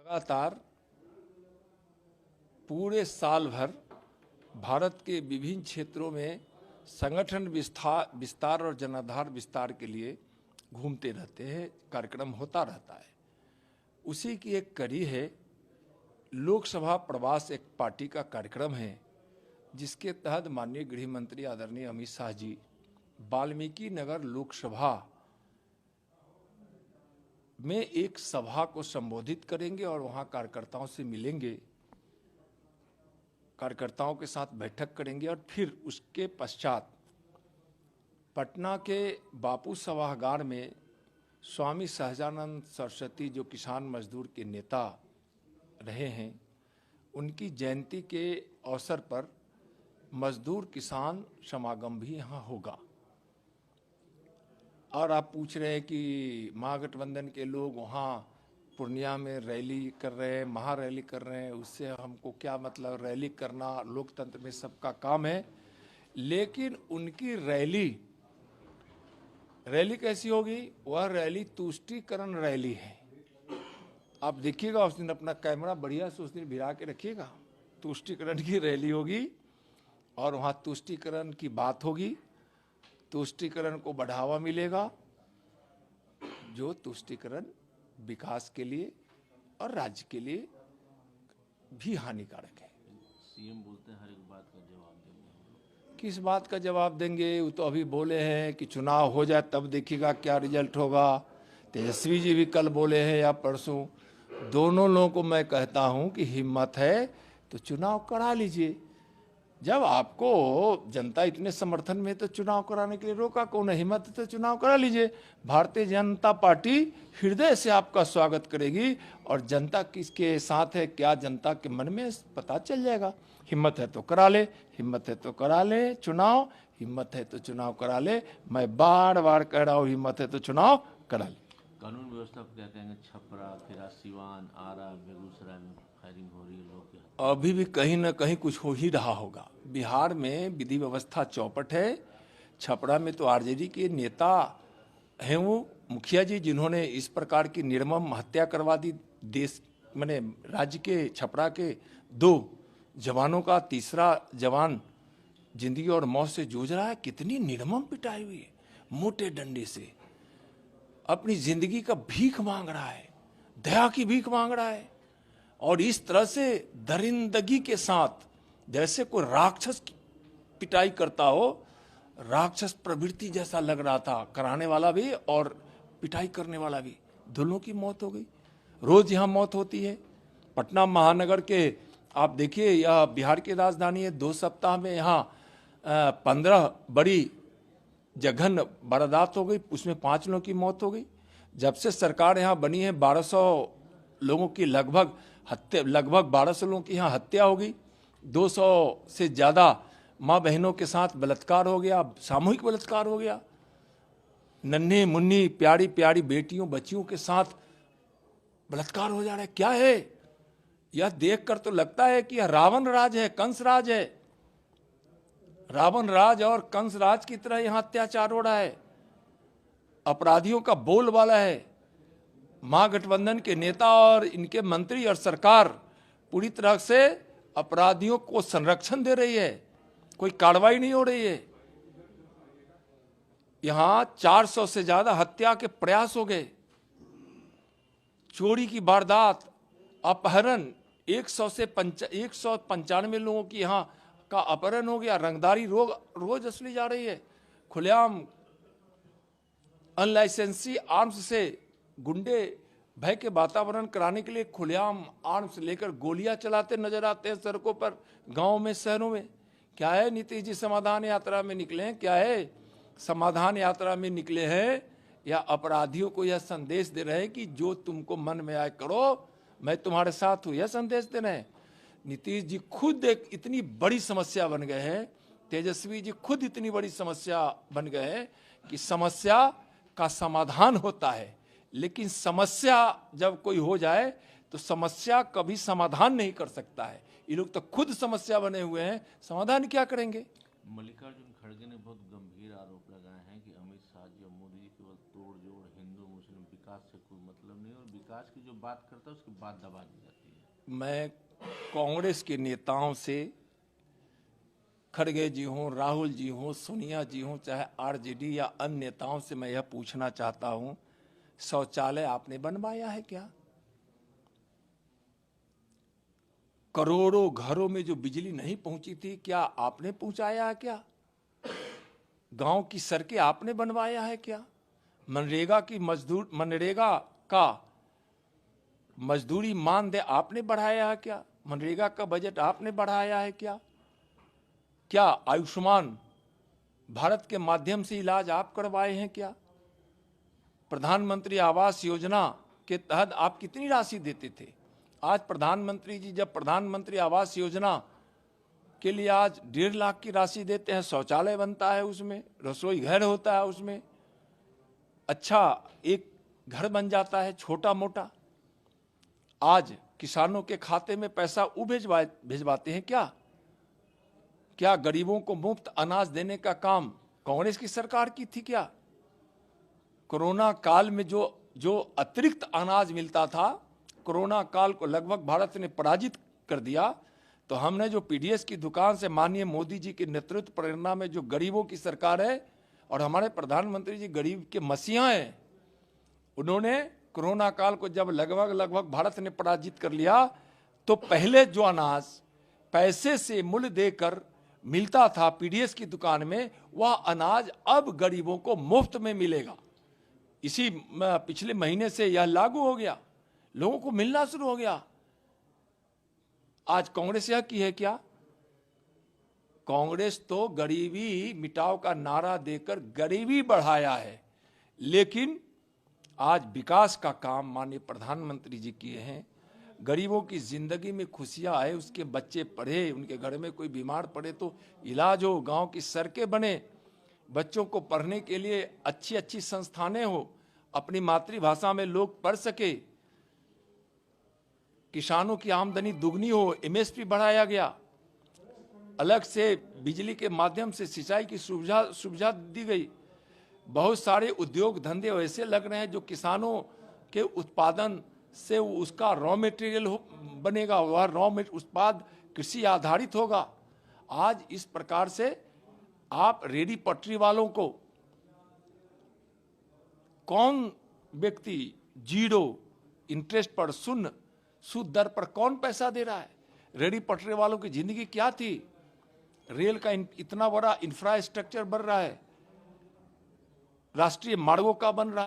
लगातार पूरे साल भर भारत के विभिन्न क्षेत्रों में संगठन विस्तार और जनाधार विस्तार के लिए घूमते रहते हैं, कार्यक्रम होता रहता है। उसी की एक कड़ी है लोकसभा प्रवास, एक पार्टी का कार्यक्रम है जिसके तहत माननीय गृह मंत्री आदरणीय अमित शाह जी वाल्मीकि नगर लोकसभा में एक सभा को संबोधित करेंगे और वहां कार्यकर्ताओं से मिलेंगे, कार्यकर्ताओं के साथ बैठक करेंगे और फिर उसके पश्चात पटना के बापू सभागार में स्वामी सहजानंद सरस्वती जो किसान मजदूर के नेता रहे हैं, उनकी जयंती के अवसर पर मजदूर किसान समागम भी यहाँ होगा। और आप पूछ रहे हैं कि महागठबंधन के लोग वहाँ पूर्णिया में रैली कर रहे हैं, महारैली कर रहे हैं, उससे हमको क्या मतलब? रैली करना लोकतंत्र में सबका काम है, लेकिन उनकी रैली कैसी होगी? वह रैली तुष्टीकरण रैली है। आप देखिएगा, उस दिन अपना कैमरा बढ़िया से उस दिन भिड़ा के रखिएगा। तुष्टीकरण की रैली होगी और वहाँ तुष्टीकरण की बात होगी, तुष्टीकरण को बढ़ावा मिलेगा, जो तुष्टीकरण विकास के लिए और राज्य के लिए भी हानिकारक है। सीएम बोलते हैं हर एक बात का जवाब देंगे। किस बात का जवाब देंगे? वो तो अभी बोले हैं कि चुनाव हो जाए तब देखिएगा क्या रिजल्ट होगा। तेजस्वी जी भी कल बोले हैं या परसों। दोनों लोगों को मैं कहता हूं कि हिम्मत है तो चुनाव करा लीजिए। जब आपको जनता इतने समर्थन में तो चुनाव कराने के लिए रोका कौन है? हिम्मत है तो चुनाव करा लीजिए। भारतीय जनता पार्टी हृदय से आपका स्वागत करेगी और जनता किसके साथ है, क्या जनता के मन में पता चल जाएगा। हिम्मत है तो करा ले, हिम्मत है तो करा ले चुनाव, हिम्मत है तो चुनाव करा ले। मैं बार बार कह रहा हूँ, हिम्मत है तो चुनाव करा ले। कानून व्यवस्था को क्या कहेंगे? छपरा, फिर सिवान, आरा, बेगूसराय में फायरिंग हो रही है, लोग क्या? अभी भी कहीं न कहीं कुछ हो ही रहा होगा। बिहार में विधि व्यवस्था चौपट है। छपरा में तो आरजेडी के नेता हैं, वो मुखिया जी, जिन्होंने इस प्रकार की निर्मम हत्या करवा दी। देश माने राज्य के छपरा के 2 जवानों का तीसरा जवान जिंदगी और मौत से जूझ रहा है। कितनी निर्मम पिटाई हुई है, मोटे डंडे से अपनी जिंदगी का भीख मांग रहा है, दया की भीख मांग रहा है। और इस तरह से दरिंदगी के साथ जैसे कोई राक्षस की पिटाई करता हो, राक्षस प्रवृत्ति जैसा लग रहा था। कराने वाला भी और पिटाई करने वाला भी, दोनों की मौत हो गई। रोज यहाँ मौत होती है। पटना महानगर के आप देखिए, यह बिहार की राजधानी है। 2 सप्ताह में यहाँ 15 बड़ी जघन्य वारदात हो गई, उसमें 5 लोगों की मौत हो गई। जब से सरकार यहाँ बनी है 1200 लोगों की लगभग 1200 लोगों की यहाँ हत्या हो गई। 200 से ज़्यादा माँ बहनों के साथ बलात्कार हो गया, सामूहिक बलात्कार हो गया। नन्हे मुन्नी प्यारी प्यारी बेटियों बच्चियों के साथ बलात्कार हो जा रहा है। क्या है यह? देखकर तो लगता है कि यह रावण राज है, कंस राज है। रावण राज और कंस राज की तरह यहां अत्याचार हो रहा है। अपराधियों का बोलबाला है। महागठबंधन के नेता और इनके मंत्री और सरकार पूरी तरह से अपराधियों को संरक्षण दे रही है, कोई कार्रवाई नहीं हो रही है। यहां 400 से ज्यादा हत्या के प्रयास हो गए, चोरी की वारदात, अपहरण, 195 लोगों की यहां का अपहरण हो गया। रंगदारी रोज असली जा रही है। खुलेआम अनलाइसेंसी आर्म्स से गुंडे भय के वातावरण कराने के लिए खुलेआम आर्म्स लेकर गोलियां चलाते नजर आते हैं सड़कों पर, गांव में, शहरों में। क्या है? नीतीश जी समाधान यात्रा में निकले हैं। क्या है? समाधान यात्रा में निकले हैं या अपराधियों को यह संदेश दे रहे हैं कि जो तुमको मन में आए करो, मैं तुम्हारे साथ हूं, यह संदेश दे रहे हैं। नीतीश जी खुद एक इतनी बड़ी समस्या बन गए हैं, तेजस्वी जी खुद इतनी बड़ी समस्या बन गए हैं कि समस्या का समाधान होता है, लेकिन समस्या जब कोई हो जाए तो समस्या कभी समाधान नहीं कर सकता है। ये लोग तो खुद समस्या बने हुए हैं, समाधान क्या करेंगे? मल्लिकार्जुन खड़गे ने बहुत गंभीर आरोप लगाए हैं कि अमित शाह जी और मोदी जी केवल तोड़ जोड़, हिंदू मुस्लिम विकास से कोई मतलब नहीं और विकास की जो बात करता है उसकी बात दबा दी जाती है। मैं कांग्रेस के नेताओं से, खड़गे जी हों, राहुल जी हों, सोनिया जी हों, चाहे आरजेडी या अन्य नेताओं से मैं यह पूछना चाहता हूं, शौचालय आपने बनवाया है क्या? करोड़ों घरों में जो बिजली नहीं पहुंची थी, क्या आपने पहुंचाया है क्या? गांव की सड़कें आपने बनवाया है क्या? मनरेगा का मजदूरी मानदेय आपने बढ़ाया है क्या? मनरेगा का बजट आपने बढ़ाया है क्या? क्या आयुष्मान भारत के माध्यम से इलाज आप करवाए हैं क्या? प्रधानमंत्री आवास योजना के तहत आप कितनी राशि देते थे? आज प्रधानमंत्री जी जब प्रधानमंत्री आवास योजना के लिए आज 1.5 लाख की राशि देते हैं, शौचालय बनता है उसमें, रसोई घर होता है उसमें, अच्छा एक घर बन जाता है छोटा मोटा। आज किसानों के खाते में पैसा वो भिजवाते हैं क्या? क्या गरीबों को मुफ्त अनाज देने का काम कांग्रेस की सरकार की थी क्या? कोरोना काल में जो अतिरिक्त अनाज मिलता था, कोरोना काल को लगभग भारत ने पराजित कर दिया। तो हमने जो पीडीएस की दुकान से माननीय मोदी जी के नेतृत्व प्रेरणा में जो गरीबों की सरकार है और हमारे प्रधानमंत्री जी गरीब के मसीहा हैं, उन्होंने कोरोना काल को जब लगभग भारत ने पराजित कर लिया, तो पहले जो अनाज पैसे से मूल्य देकर मिलता था पीडीएस की दुकान में, वह अनाज अब गरीबों को मुफ्त में मिलेगा। इसी पिछले महीने से यह लागू हो गया, लोगों को मिलना शुरू हो गया। आज कांग्रेस यह की है क्या? कांग्रेस तो गरीबी मिटाओ का नारा देकर गरीबी बढ़ाया है, लेकिन आज विकास का काम माननीय प्रधानमंत्री जी किए हैं। गरीबों की जिंदगी में खुशियां आए, उसके बच्चे पढ़े, उनके घर में कोई बीमार पड़े तो इलाज हो, गांव की सड़कें बने, बच्चों को पढ़ने के लिए अच्छी अच्छी संस्थानें हो, अपनी मातृभाषा में लोग पढ़ सके, किसानों की आमदनी दुगनी हो, एमएसपी बढ़ाया गया, अलग से बिजली के माध्यम से सिंचाई की सुविधा दी गई। बहुत सारे उद्योग धंधे ऐसे लग रहे हैं जो किसानों के उत्पादन से उसका रॉ मटेरियल बनेगा, वह उत्पाद कृषि आधारित होगा। आज इस प्रकार से आप रेडी पटरी वालों को कौन व्यक्ति 0 इंटरेस्ट पर शून्य सूद दर पर कौन पैसा दे रहा है? रेडी पटरी वालों की जिंदगी क्या थी? रेल का इतना बड़ा इंफ्रास्ट्रक्चर बन रहा है, राष्ट्रीय मार्गों का बन रहा है।